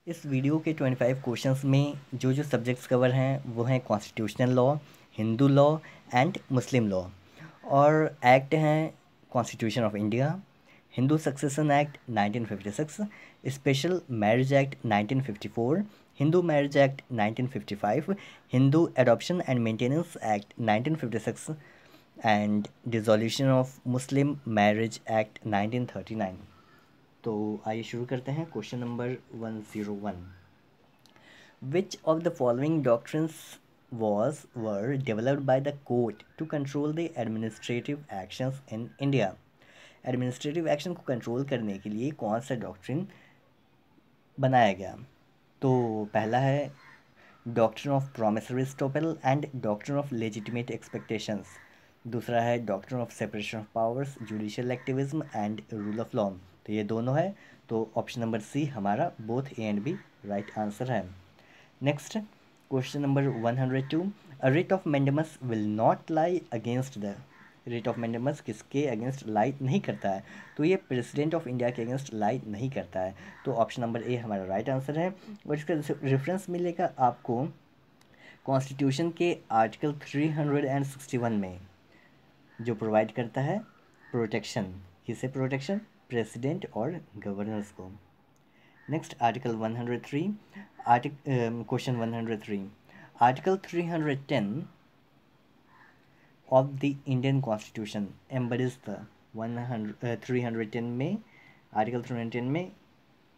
इस वीडियो के 25 क्वेश्चंस में जो सब्जेक्ट्स कवर हैं वो हैं constitutional law, Hindu law and Muslim law. और एक्ट हैं constitution of India, Hindu succession act 1956, special marriage act 1954, Hindu marriage act 1955, Hindu adoption and maintenance act 1956 and dissolution of Muslim marriage act 1939। तो आइए शुरू करते हैं। Question number 101, which of the following doctrines were developed by the court to control the administrative actions in India? Administrative action को control करने के लिए कौन सा डॉक्ट्रिन बनाया गया? तो पहला है doctrine of promissory estoppel and doctrine of legitimate expectations. दूसरा है doctrine of separation of powers, judicial activism and rule of law. तो ये दोनों है, तो ऑप्शन नंबर सी हमारा both A and B right answer है। Next question number 102, a writ of mandamus will not lie against the. Writ of mandamus किसके against lie नहीं करता है? तो ये प्रेसिडेंट ऑफ इंडिया के अगेंस्ट लाई नहीं करता है। तो ऑप्शन नंबर ए हमारा राइट आंसर है। और इसका रेफरेंस मिलेगा आपको कॉन्स्टिट्यूशन के आर्टिकल 361 में, जो प्रोवाइड करता है प्रोटेक्शन। किसे प्रोटेक्शन? प्रेसिडेंट और गवर्नर्स को। Next article 103, question 103, article 310 of the Indian constitution embodies the 310 में, आर्टिकल 310 में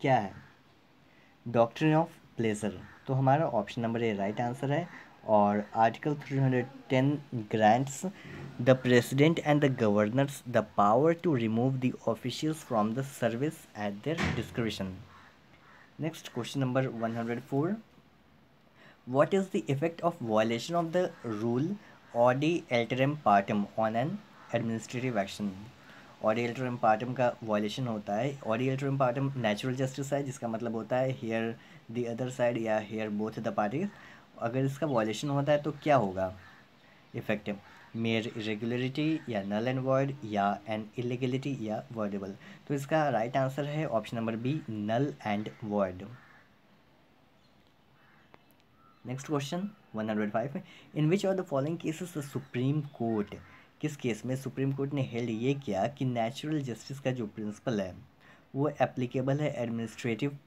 क्या है? Doctrine of pleasure. तो हमारा option number A right answer है। और article 310 grants the president and the governors the power to remove the officials from the service at their description. Next question number 104, what is the effect of violation of the rule Audi alteram partem on an administrative action? Audi alteram partem का violation होता है। Audi alteram partem natural justice है, जिसका मतलब होता है here the other side या here both the parties। अगर इसका violation होता है तो क्या होगा इफेक्ट? मेयर इरेगुलरिटी या नल एंड वॉइड या एन इलीगलिटी या वॉइडेबल। तो इसका राइट आंसर है option number B, null and void. Next question 105, in which of the following cases the supreme court, किस केस में सुप्रीम कोर्ट ने हेल्ड ये किया कि नेचुरल जस्टिस का जो प्रिंसिपल है वो एप्लीकेबल है एडमिनिस्ट्रेटिव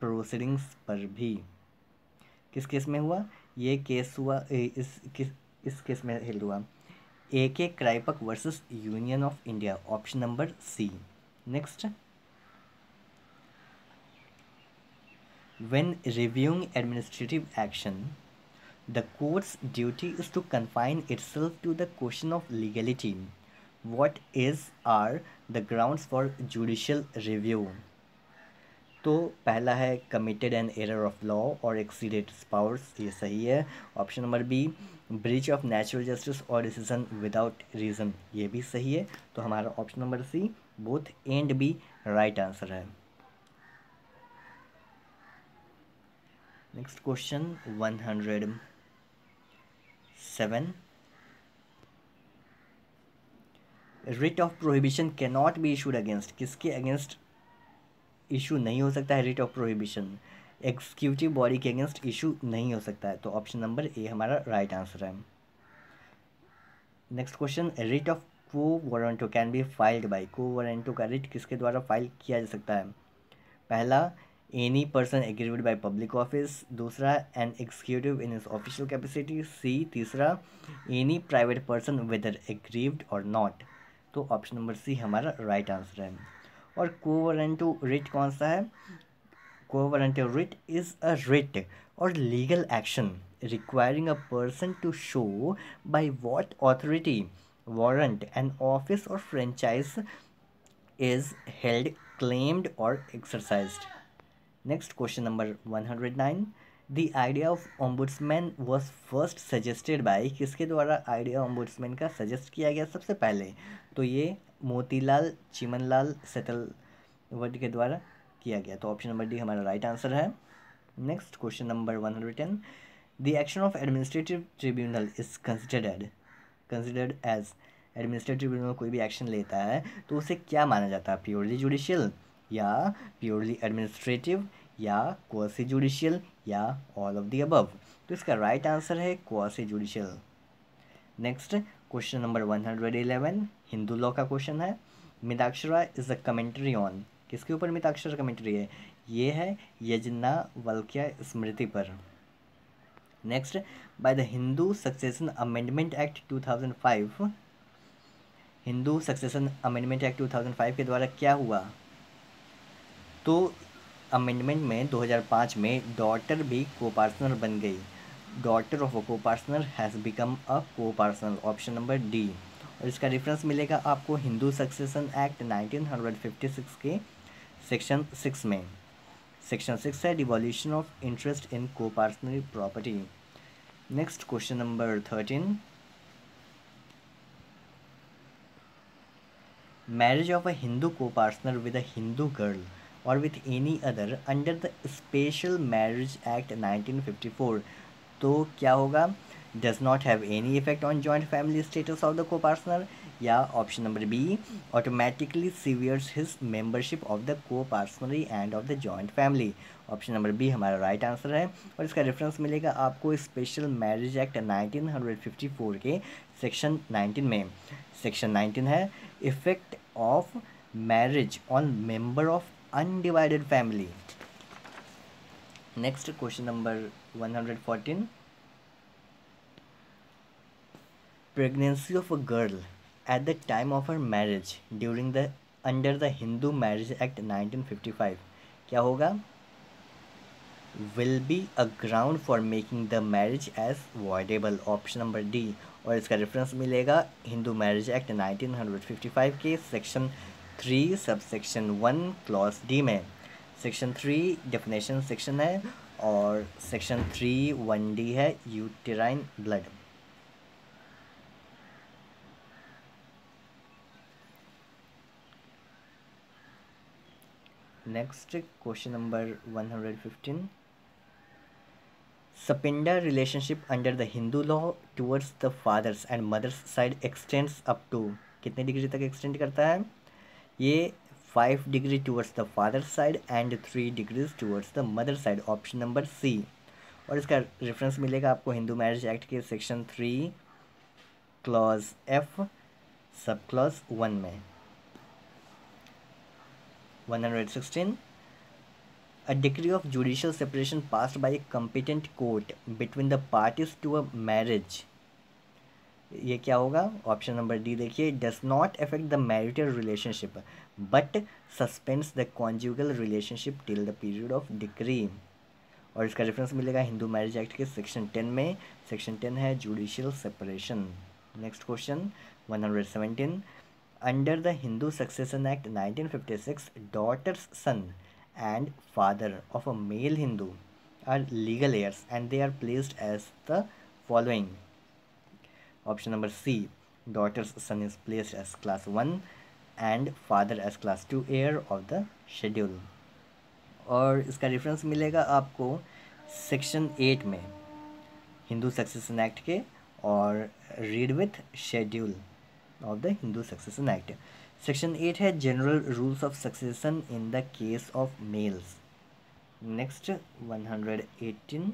प्रोसीडिंग्स पर भी? किस केस में हुआ ये केस? हुआ इस केस में हेल्ड हुआ A K Kraipak versus Union of India, option number C. Next, when reviewing administrative action the court's duty is to confine itself to the question of legality, what is are the grounds for judicial review? तो पहला है committed an error of law और exceeded its powers, ये सही है। Option number B, breach of natural justice और decision without reason, ये भी सही है। तो हमारा option number C, both and B right answer है। Next question 107, writ of prohibition can not be issued against, किसके अगेंस्ट इशू नहीं हो सकता है writ of prohibition? Executive body के अगेंस्ट इशू नहीं हो सकता है। तो ऑप्शन नंबर ए हमारा राइट आंसर है। Next question, writ of quo warranto can be filed by, quo warranto का रिट किसके द्वारा फाइल किया जा सकता है? पहला, any person aggrieved by public office. दूसरा, an executive in his official capacity. C, तीसरा, any private person whether aggrieved और नॉट। तो ऑप्शन नंबर सी हमारा राइट आंसर है। और को वारंटो रिट कौन सा है? Covenantal writ is a writ or legal action requiring a person to show by what authority, warrant, an office or franchise is held, claimed or exercised. Next question number 109, the idea of ombudsman was first suggested by, किसके द्वारा idea ombudsman का suggest किया गया सबसे पहले? तो ये मोतीलाल चिमनलाल सेतलवड के द्वारा किया गया। तो ऑप्शन नंबर डी हमारा राइट आंसर है। Next question number 110, the action of administrative tribunal is considered as, administrative tribunal कोई भी एक्शन लेता है तो उसे क्या माना जाता है? प्योरली जुडिशियल या प्योरली एडमिनिस्ट्रेटिव या क्वासी जुडिशियल या ऑल ऑफ द अबव? तो इसका राइट आंसर है quasi judicial. Next question number 111 Hindu law का क्वेश्चन है। Mitakshara is a commentary on, किसके ऊपर मिताक्षरा कमेंट्री है? ये है यज्ञवल्क्य स्मृति पर। Next, by the Hindu succession amendment act 2005, Hindu succession amendment act 2005 के द्वारा क्या हुआ? तो अमेंडमेंट में 2005 में डॉटर भी को पार्टनर बन गई। डॉटर ऑफ अ को पार्टनर हैज़ बिकम अ को पार्टनर, ऑप्शन नंबर डी। और इसका रेफरेंस मिलेगा आपको हिंदू सक्सेशन एक्ट 1956 के सेक्शन 6 में। सेक्शन 6 है devolution of interest in coparcenary property. Next question number 13, marriage of a Hindu co-partner with a Hindu girl or with any other under the Special Marriage Act 1954, तो क्या होगा? Does not have any effect on joint family status of the co-partner, या option number B automatically severs his membership of the co-partner and of the joint family, option number B हमारा right answer है। और इसका reference मिलेगा आपको special marriage act 1954 के section 19 में। Section 19 है effect of marriage on member of undivided family. Next question number 114, pregnancy of a girl at the time of her marriage during the under the Hindu marriage act 1955 क्या होगा? will be a ground for making the marriage as voidable, option number D. और इसका reference मिलेगा Hindu marriage act 1955 के section 3 सब section 1 clause D में। Section 3 definition section है और सेक्शन 3 1D है uterine blood. Next question number 115, Sapinda relationship under the Hindu law towards the father's and mother's side extends up to, कितने degree तक extend करता है? ये 5 डिग्री towards the father side and 3 degrees towards the mother side, option number C. और इसका reference मिलेगा आपको हिंदू मैरिज एक्ट के section 3 clause F sub clause 1 में। 116, a decree of judicial separation passed by a competent court between the parties to a marriage, ये क्या होगा? Option number D देखिए, does not affect the marital relationship but suspends the conjugal relationship till the period of decree. और इसका reference मिलेगा Hindu marriage act के section 10 में। Section 10 है judicial separation. Next question 117, under the Hindu succession act 1956 daughter's son and father of a male Hindu are legal heirs and they are placed as the following. Option number C, daughter's son is placed as class 1 and father as class 2 heir of the schedule. और इसका reference मिलेगा आपको section 8 में Hindu succession act के और read with schedule of the Hindu succession act. Section 8 है general rules of succession in the case of males. Next 118,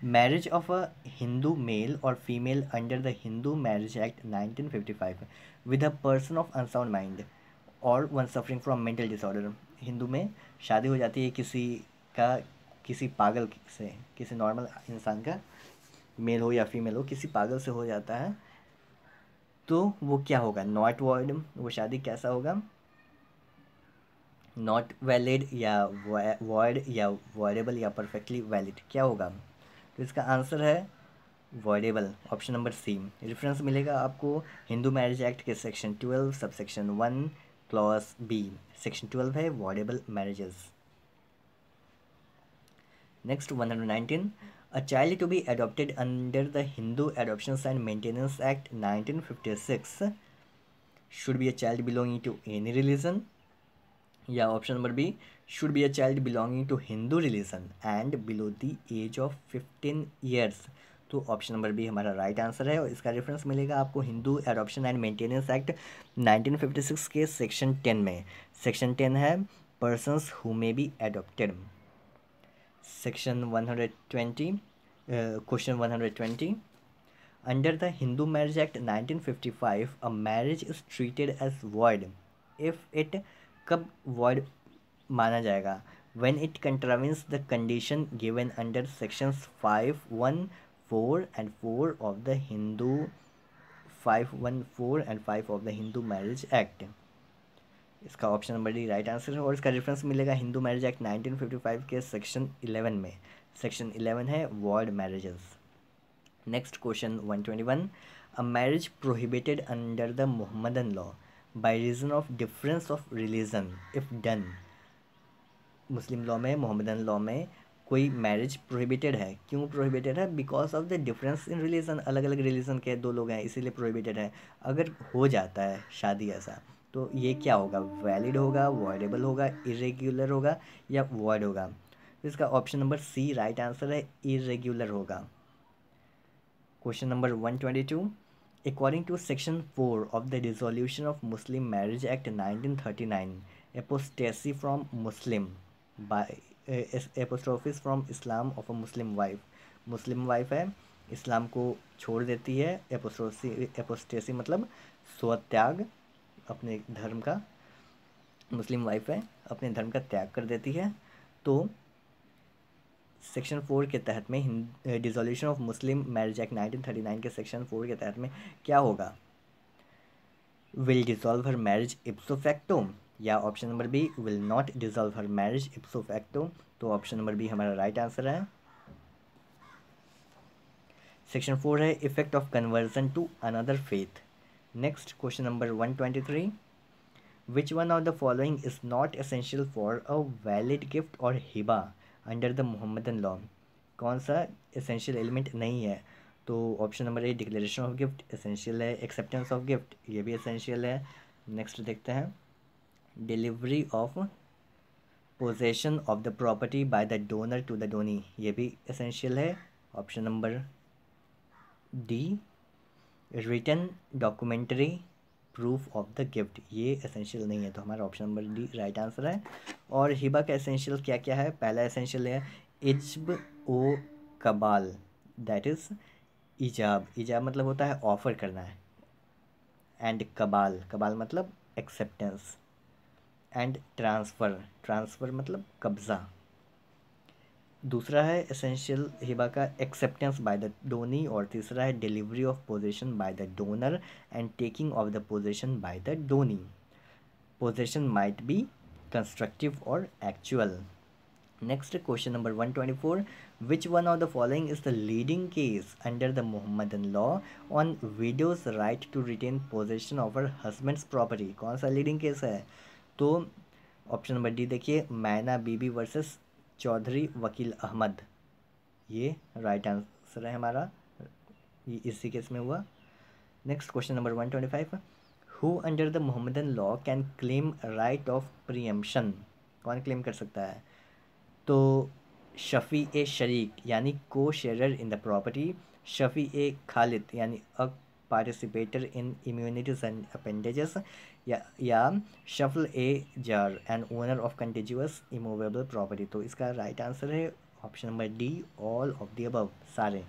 marriage of a Hindu male और female under the Hindu marriage act 1955 with a person of unsound mind और one suffering from mental disorder. Hindu में शादी हो जाती है किसी पागल से, किसी नॉर्मल इंसान का, मेल हो या फीमेल हो, किसी पागल से हो जाता है, तो वो क्या होगा? नॉट वॉइड, वो शादी कैसा होगा? नॉट वैलिड या वॉइड या वॉइडेबल या परफेक्टली वैलिड, क्या होगा? तो इसका आंसर है voidable, option number C. Reference मिलेगा आपको हिंदू मैरिज एक्ट के section 12 sub section 1 clause B. Section 12 है voidable marriages. Next 119, a child to be adopted under the Hindu Adoptions and Maintenance Act 1956 should be a child belonging to any religion, या option number B should be a child belonging to Hindu religion and below the age of 15 years, तो option number B हमारा right answer है। और इसका reference मिलेगा आपको Hindu adoption and maintenance act 1956 के section 10 में। सेक्शन 10 है persons who may be adopted. Section 120, question 120, under the Hindu marriage act 1955 a marriage is treated as void if it, कब वॉइड माना जाएगा? When it contravenes the condition given under sections 514 and 4 of the Hindu 514 and 5 of the Hindu marriage act. इसका option number D right answer है और इसका reference मिलेगा Hindu marriage act 1955 के section 11 में। सेक्शन 11 है void marriages. Next question 121, a marriage prohibited under the Mohammedan law by reason of difference of religion if done. Muslim law में, Mohammedan law में कोई मैरिज प्रोहिबिटेड है, क्यों प्रोहिबिटेड है? Because of the difference in religion, अलग अलग religion के दो लोग हैं इसीलिए प्रोहिबिटेड है। अगर हो जाता है शादी ऐसा तो ये क्या होगा? वैलिड होगा, वॉइडेबल होगा, इरेग्युलर होगा या वॉइड होगा? तो इसका option number C right answer है, इरेग्युलर होगा। Question number 122, according to section 4 of the resolution of Muslim marriage act 1939 apostasy from Muslim by apostrophes from Islam of a Muslim wife. Muslim wife है, Islam को छोड़ देती है, एपोस्टेसी मतलब स्वत्याग, अपने धर्म का, मुस्लिम वाइफ है अपने धर्म का त्याग कर देती है, तो सेक्शन 4 के तहत में dissolution of Muslim marriage act 1939 के सेक्शन 4 के तहत में क्या होगा? Will dissolve her marriage ipso facto, या option number B will not dissolve her marriage ipso facto. तो ऑप्शन नंबर बी हमारा राइट आंसर है। सेक्शन 4 है effect of conversion to another faith. Next question number 123, which one of the following is not essential for a valid gift और Hiba under the Mohammedan law? कौन सा essential element नहीं है? तो option number A declaration of gift essential है, acceptance of gift ये भी essential है। नेक्स्ट देखते हैं, delivery of possession of the property by the donor to the donee ये भी एसेंशियल है। Option number D written documentary proof of the gift ये एसेंशियल नहीं है, तो हमारा option number D right answer है। और हिबा का एसेंशियल क्या क्या है? पहला एसेंशियल है इज्ब ओ कबाल, दैट इज़ ईजाब, ईजाब मतलब होता है ऑफ़र करना है, एंड कबाल, कबाल मतलब एक्सेप्टेंस, एंड ट्रांसफ़र, ट्रांसफ़र मतलब कब्ज़ा। दूसरा है एसेंशियल हिबा का एक्सेप्टेंस बाय द डोनी, और तीसरा है delivery of possession by the donor and taking of the possession by the donee. Possession might be constructive और actual. Next question number 124, which one of the following is the leading case under the Mohammedan law on widow's right to retain possession of her husband's property? कौन सा leading case है? तो option number D देखिए, मैना बीबी versus Chaudhary वकील अहमद, ये right answer है हमारा, ये इसी केस में हुआ। Next question number 125, who under the Mohammedan law can claim right of preemption? कौन क्लेम कर सकता है? तो शफ़ी ए शरीक यानी को शेयर इन द प्रॉपर्टी, शफ़ी ए खालिद यानी a participator in immunities and appendages, या शफल ए जार an owner of contiguous immovable property. तो इसका राइट आंसर है option number D all of the above, सारे।